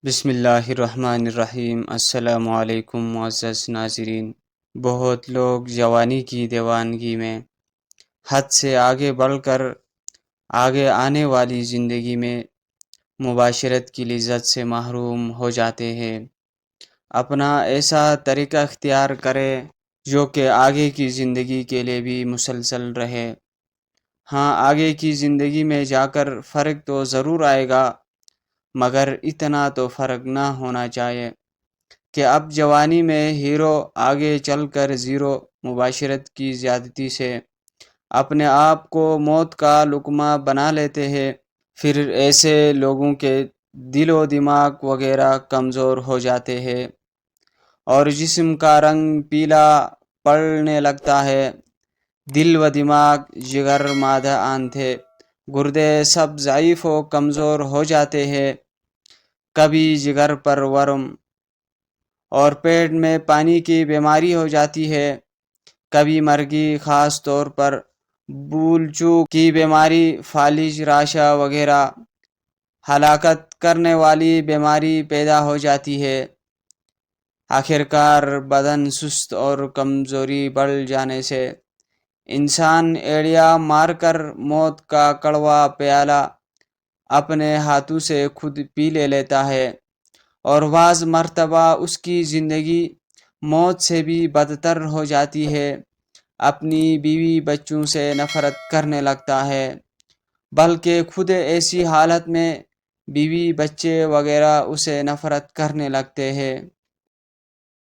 بسم اللہ الرحمن الرحیم۔ السلام علیکم معزز ناظرین۔ بہت لوگ جوانی کی دیوانگی میں حد سے آگے بڑھ کر آگے آنے والی زندگی میں مباشرت کی لذت سے محروم ہو جاتے ہیں۔ اپنا ایسا طریقہ اختیار کرے جو کہ آگے کی زندگی کے لیے بھی مسلسل رہے۔ ہاں، آگے کی زندگی میں جا کر فرق تو ضرور آئے گا، مگر اتنا تو فرق نہ ہونا چاہیے کہ اب جوانی میں ہیرو آگے چل کر زیرو۔ مباشرت کی زیادتی سے اپنے آپ کو موت کا لقمہ بنا لیتے ہیں۔ پھر ایسے لوگوں کے دل و دماغ وغیرہ کمزور ہو جاتے ہیں اور جسم کا رنگ پیلا پڑنے لگتا ہے۔ دل و دماغ، جگر، معدہ، آنتیں، گردے سب ضعیف و کمزور ہو جاتے ہیں۔ کبھی جگر پر ورم اور پیٹ میں پانی کی بیماری ہو جاتی ہے، کبھی مرگی، خاص طور پر بھول چوک کی بیماری، فالج، راشا وغیرہ ہلاکت کرنے والی بیماری پیدا ہو جاتی ہے۔ آخرکار بدن سست اور کمزوری بڑھ جانے سے انسان ایڑیاں مار کر موت کا کڑوا پیالہ اپنے ہاتھوں سے خود پی لیتا ہے، اور بعض مرتبہ اس کی زندگی موت سے بھی بدتر ہو جاتی ہے۔ اپنی بیوی بچوں سے نفرت کرنے لگتا ہے، بلکہ خود ایسی حالت میں بیوی بچے وغیرہ اسے نفرت کرنے لگتے ہیں۔